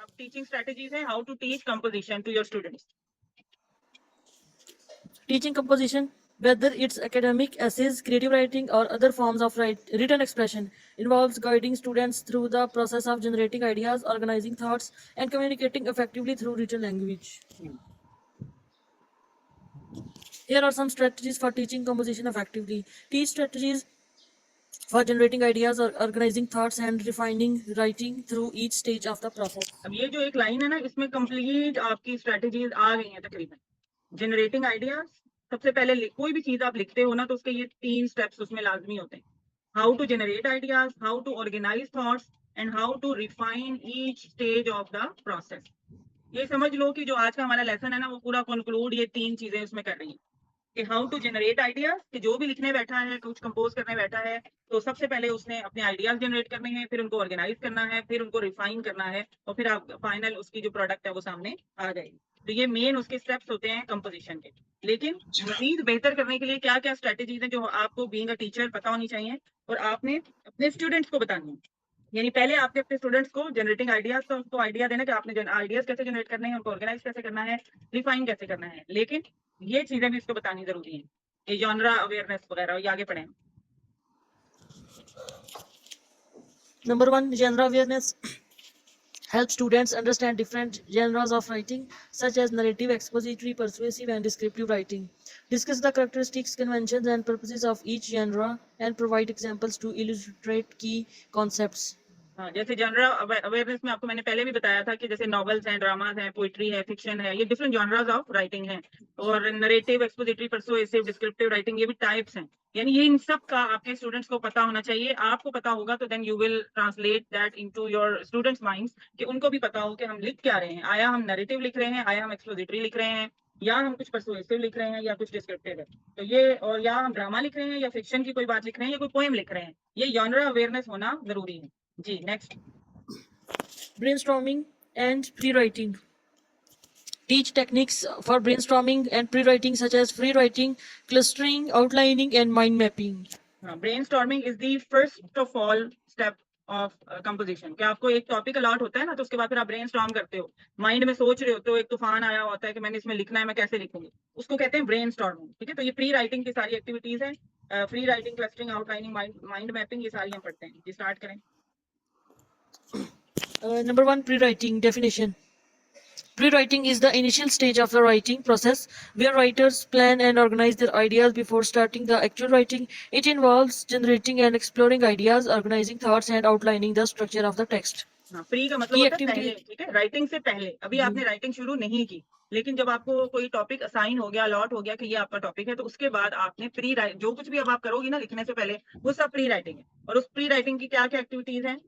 अब teaching strategies है, how to teach composition to your students. Teaching composition, whether it's academic, essays, creative writing, or other forms of written expression, involves guiding students through the process of generating ideas, organizing thoughts, and communicating effectively through written language. Here are some strategies for teaching composition effectively. Teach strategies for generating ideas or organizing thoughts and refining writing through each stage of the process. अब ये जो एक line है ना, इसमें complete आपकी strategies आ गई हैं तकरीबन. जनरेटिंग आइडियाज, सबसे पहले कोई भी चीज आप लिखते हो ना तो उसके ये 3 स्टेप्स उसमें लाजमी होते हैं. How to generate ideas, how to organise thoughts, and how to refine each stage of the process. ये समझ लो कि जो आज का हमारा लेसन है ना, वो पूरा कंक्लूड ये 3 चीजें उसमें कर रही हैं कि हाउ टू जनरेट आइडियाज, कि जो भी लिखने बैठा है, कुछ कंपोज करने बैठा है, तो सबसे पहले उसने अपने आइडियाज जनरेट करने हैं, फिर उनको ऑर्गेनाइज करना है, फिर उनको रिफाइन करना है, और फिर आप फाइनल उसकी जो प्रोडक्ट है वो सामने आ जाएगी. तो ये मेन उसके स्टेप्स होते हैं कंपोजिशन के. लेकिन मजीद बेहतर करने के लिए क्या क्या स्ट्रेटेजीज हैं जो आपको बीइंग अ टीचर पता होनी चाहिए और आपने अपने स्टूडेंट्स को बतानी है. यानी पहले आपने अपने स्टूडेंट्स को जनरेटिंग आइडियाज का उनको आइडिया देना कि आपने आइडियाज कैसे जनरेट करने हैं, उनको ऑर्गेनाइज कैसे करना है, रिफाइन कैसे करना है. लेकिन ये चीजें भी इसको बतानी जरूरी है, ये जॉनरा अवेयरनेस वगैरह. ये आगे पढ़ें. Number 1, genre awareness. Help students understand different genres of writing, such as narrative, expository, persuasive, and descriptive writing. Discuss the characteristics, conventions, and purposes of each genre, and provide examples to illustrate key concepts. हाँ, जैसे general awareness में आपको मैंने पहले भी बताया था कि जैसे नॉवेल्स हैं, ड्रामाज हैं, पोइट्री है, फिक्शन है, ये डिफरेंट जॉनरास ऑफ राइटिंग हैं. और narrative, expository, persuasive, descriptive writing, ये भी टाइप्स हैं. यानी ये इन सब का आपके स्टूडेंट्स को पता होना चाहिए. आपको पता होगा तो then you will translate that into your students minds, कि उनको भी पता हो कि हम लिख क्या रहे हैं. आया हम नरेटिव लिख रहे हैं, आया हम एक्सपोजिटरी लिख रहे हैं, या हम कुछ परसुएसिव लिख रहे हैं, या कुछ डिस्क्रिप्टिव है. तो ये, और या हम ड्रामा लिख रहे हैं, या फिक्शन की कोई बात लिख रहे हैं, या कोई पोएम लिख रहे हैं. ये जॉनरा अवेयरनेस होना जरूरी है. जी, next. Brainstorming and pre-writing. Teach techniques for brainstorming and pre-writing, such as free writing, clustering, outlining, and mind mapping. Brainstorming is the first of all step of composition. कि आपको एक टॉपिक अलॉट होता है ना, तो उसके बाद फिर आप ब्रेनस्टॉर्म करते हो, माइंड में सोच रहे होते हो, एक तूफान आया होता है कि मैंने इसमें लिखना है, मैं कैसे लिखूंगी, उसको कहते हैं ब्रेनस्टॉर्मिंग. ठीक है, तो ये प्री राइटिंग की सारी एक्टिविटीज है. Free writing, clustering, outlining, mind mapping, ये सारी हम पढ़ते हैं. जी, स्टार्ट करें. Number 1, pre-writing definition. Pre-writing is the initial stage of the writing process where writers plan and organize their ideas before starting the actual writing. It involves generating and exploring ideas, organizing thoughts, and outlining the structure of the text. हाँ, pre का मतलब Key होता है activity. पहले. ठीक है, writing से पहले. अभी आपने राइटिंग शुरू नहीं की, लेकिन जब आपको कोई टॉपिक असाइन हो गया, अलॉट हो गया कि ये आपका टॉपिक है, तो उसके बाद आपने प्री राइट, जो कुछ भी अब आप करोगी ना लिखने से पहले, वो सब प्री राइटिंग है. और उस प्री राइटिंग की क्या क्या एक्टिविटीज हैं?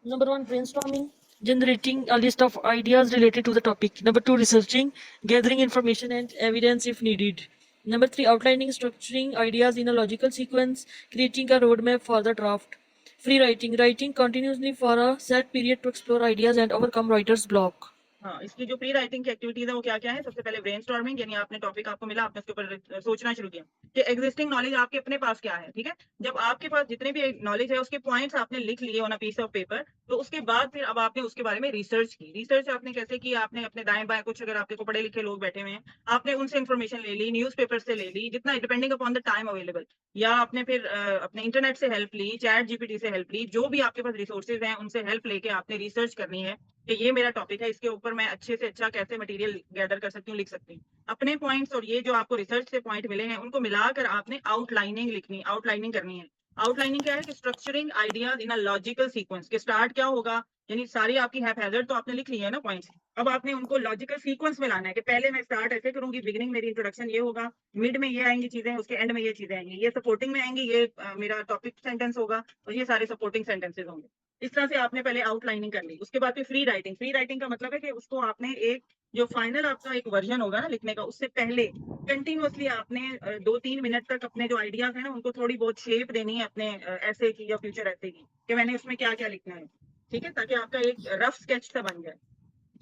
Number 1, brainstorming, generating a list of ideas related to the topic. Number 2, researching, gathering information and evidence if needed. Number 3, outlining, structuring ideas in a logical sequence, creating a roadmap for the draft. Free writing, writing continuously for a set period to explore ideas and overcome writer's block. हाँ, इसकी जो pre writing की activities है वो क्या क्या है? सबसे पहले ब्रेनस्टॉर्मिंग, यानी आपने टॉपिक आपको मिला, आपने उसके ऊपर सोचना शुरू किया कि एग्जिस्टिंग नॉलेज आपके अपने पास क्या है. ठीक है, जब आपके पास जितने भी नॉलेज है उसके पॉइंट्स आपने लिख लिए on a piece of paper, तो उसके बाद फिर अब आपने उसके बारे में रिसर्च की. रिसर्च आपने कैसे की? आपने अपने दाएं बाएं कुछ, अगर आपके को पढ़े लिखे लोग बैठे हुए हैं, आपने उनसे इन्फॉर्मेशन ले ली, न्यूज पेपर से ले ली, जितना depending upon the time available, या आपने फिर अपने इंटरनेट से हेल्प ली, चैट जीपीटी से हेल्प ली, जो भी आपके पास रिसोर्सेज हैं उनसे हेल्प लेके आपने रिसर्च करनी है कि ये मेरा टॉपिक है, इसके ऊपर मैं अच्छे से अच्छा कैसे मटेरियल गैदर कर सकती हूँ, लिख सकती हूँ. अपने पॉइंट्स और ये जो आपको रिसर्च से पॉइंट मिले हैं उनको मिलाकर आपने आउटलाइनिंग लिखनी, आउटलाइनिंग करनी है. आउटलाइनिंग क्या है? कि structuring ideas in a logical sequence, के स्टार्ट क्या होगा, यानी सारी आपकी हैज़ार्ड तो आपने लिख ली है ना पॉइंट्स, अब आपने उनको लॉजिकल सीक्वेंस में लाना है कि पहले मैं स्टार्ट ऐसे करूंगी, बिगिनिंग मेरी इंट्रोडक्शन ये होगा, मिड में ये आएंगी चीजें, उसके एंड में ये चीजें आएंगी, ये सपोर्टिंग में आएंगी, ये मेरा टॉपिक सेंटेंस होगा, और ये सारे सपोर्टिंग सेंटेंसेस होंगे. इस तरह से आपने पहले आउटलाइनिंग कर ली. उसके बाद फिर फ्री राइटिंग. फ्री राइटिंग का मतलब है कि उसको आपने एक, जो फाइनल आपका एक वर्जन होगा ना लिखने का, उससे पहले कंटिन्यूअसली आपने 2-3 मिनट तक अपने जो आइडियाज है ना उनको थोड़ी बहुत शेप देनी है अपने ऐसे की या फ्यूचर ऐसे की, कि मैंने उसमें क्या क्या लिखना है. ठीक है, ताकि आपका एक रफ स्केच सा बन जाए.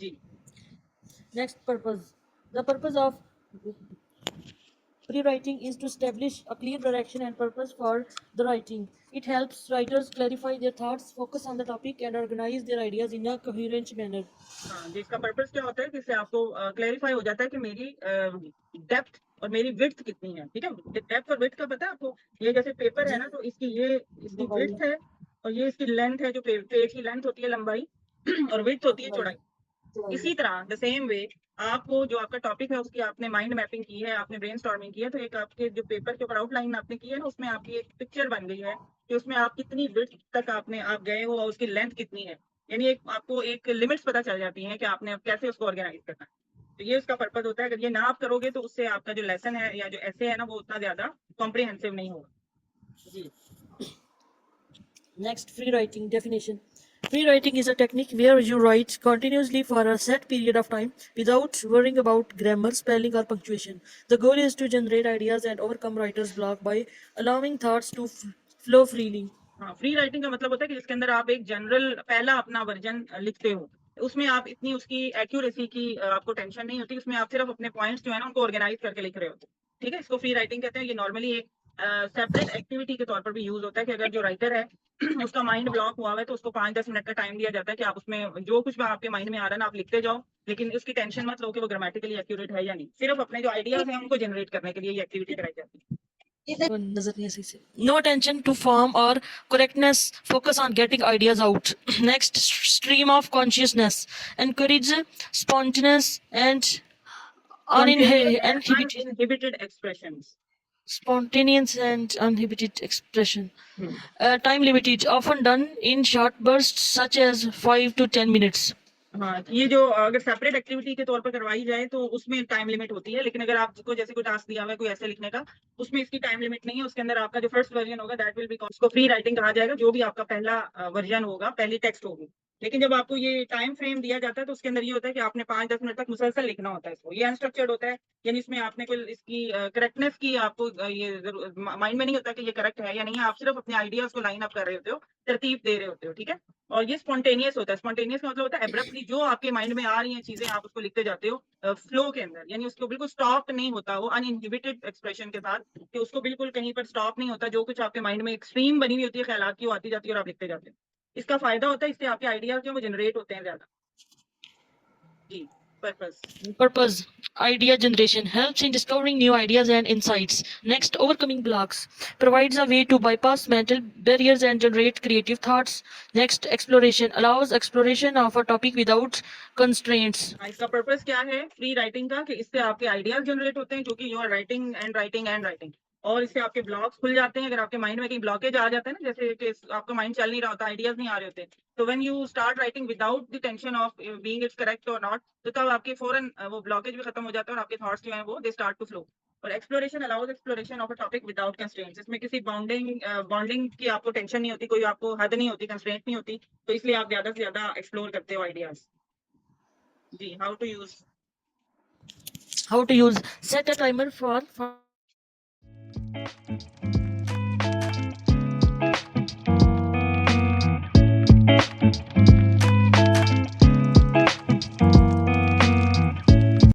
जी. Next, purpose. The purpose of Pre-writing is to establish a clear direction and purpose for the writing. It helps writers clarify their thoughts, focus on the topic, and organize their ideas in a coherent manner. हाँ जी, इसका purpose क्या होता है कि इससे आपको clarify हो जाता है कि मेरी डेप्थ और मेरी विड्थ कितनी है, ठीक है। डेप्थ और विड्थ का पता है आपको, ये जैसे पेपर है ना, तो इसकी विड्थ है और ये इसकी लेंथ है, जो पेज की लेंथ होती है लंबाई और विड्थ होती है चौड़ाई। इसी तरह द सेम वे आपको जो आपका टॉपिक है उसकी आपने माइंड मैपिंग की है, आपने ब्रेनस्टॉर्मिंग की है, तो एक आपके जो पेपर के ऊपर आउटलाइन आपने की है ना, उसमें आपकी एक पिक्चर बन गई है कि उसमें आप कितनी विड्थ तक आप गए हो और उसकी लेंथ कितनी है। यानी एक आपको एक लिमिट्स पता चल जाती है कि आपने अब कैसे उसको ऑर्गेनाइज करना है। तो ये उसका पर्पज होता है। अगर ये ना आप करोगे तो उससे आपका जो लेसन है या जो ऐसे है ना, वो उतना ज्यादा कॉम्प्रिहेंसिव नहीं होगा जी। Next, free writing definition. Free writing is a technique where you write continuously for a set period of time without worrying about grammar, spelling, or punctuation. The goal is to generate ideas and overcome writer's block by allowing thoughts to flow freely. हाँ, free writing का मतलब होता है कि जिसके अंदर आप एक जनरल पहला अपना वर्जन लिखते हो, उसमें आप इतनी उसकी एक्यूरेसी की आपको टेंशन नहीं होती, उसमें आप सिर्फ अपने पॉइंट्स जो है ना उनको ऑर्गेनाइज करके लिख रहे होते, ठीक है। इसको फ्री राइटिंग कहते हैं। ये नॉर्मली एक सेपरेट एक्टिविटी के तौर पर भी यूज होता है कि अगर जो राइटर है उसका माइंड ब्लॉक हुआ है तो उसको 5-10 मिनट का टाइम दिया जाता है कि आप उसमें जो कुछ भी आपके माइंड में आ रहा है ना, आप लिखते जाओ, लेकिन उसकी टेंशन मत लो कि वो ग्रामेटिकली एक्यूरेट है या नहीं। सिर्फ अपने जो आइडियाज हैं उनको जनरेट करने के लिए ये एक्टिविटी कराई जाती है। No attention to form or correctness, focus on getting ideas out. Next, stream of consciousness. Encourage spontaneous and uninhibited Uninhibited expressions. spontaneous and uninhibited expression. Hmm. Time limited, often done in short bursts such as 5 to 10 minutes. हाँ, ये जो अगर separate activity के तौर पर करवाई जाए तो उसमें टाइम लिमिट होती है, लेकिन अगर आपको जैसे कोई टास्क दिया हुआ है कोई ऐसे लिखने का, उसमें इसकी टाइम लिमिट नहीं है। उसके अंदर आपका जो फर्स्ट वर्जन होगा दैट विल बी, उसको फ्री राइटिंग कहा जाएगा, जो भी आपका पहला वर्जन होगा, पहली टेक्स्ट होगी। लेकिन जब आपको ये टाइम फ्रेम दिया जाता है तो उसके अंदर ये होता है कि आपने 5-10 मिनट तक मुसलसल लिखना होता है इसको। ये अनस्ट्रक्चर्ड होता है, यानी इसमें आपने कोई इसकी करेक्टनेस की आपको ये माइंड में नहीं होता कि ये करेक्ट है या नहीं है। आप सिर्फ अपने आइडियाज को लाइन अप कर रहे होते हो, तरतीब दे रहे होते हो, ठीक है। और ये स्पॉन्टेनियस होता है। स्पॉन्टेनियस का मतलब होता है एब्रप्टली जो आपके माइंड में आ रही हैं चीजें आप उसको लिखते जाते हो फ्लो के अंदर, यानी उसको बिल्कुल स्टॉप नहीं होता, वो अनइनहिबिटेड एक्सप्रेशन के साथ, कि उसको बिल्कुल कहीं पर स्टॉप नहीं होता। जो कुछ आपके माइंड में एक स्ट्रीम बनी हुई होती है ख्यालात की, वो आती जाती है और आप लिखते जाते हो। इसका फायदा होता है, इससे आपके आइडियाज जो वो जनरेट होते हैं ज्यादा जी। Purpose idea generation helps in discovering new ideas and insights. Next, overcoming blocks provides a way to bypass mental barriers and generate creative thoughts. Next, exploration allows exploration of a topic without constraints. इसका purpose क्या है free writing का, कि इससे आपके ideas generate होते हैं, क्योंकि you are writing and writing and writing, और इससे आपके ब्लॉक्स खुल जाते हैं। अगर आपके माइंड में कहीं ब्लॉकेज आ जाता है ना, जैसे कि आपका माइंड चल नहीं रहा होता, आइडियाज नहीं आ रहे होते, तो when you start writing without the tension of being it's correct और नॉट, तो तब आपके फौरन वो ब्लॉकेज भी खत्म हो जाता है और आपके थॉट्स जो हैं वो दे स्टार्ट टू फ्लो। और exploration allows exploration of a topic without constraints. इसमें किसी बॉन्डिंग की आपको टेंशन नहीं होती, कोई आपको हद नहीं होती, कंस्ट्रेंट नहीं होती, तो इसलिए आप ज्यादा से ज्यादा एक्सप्लोर करते हो आइडियाज जी। How to use How to use set a timer for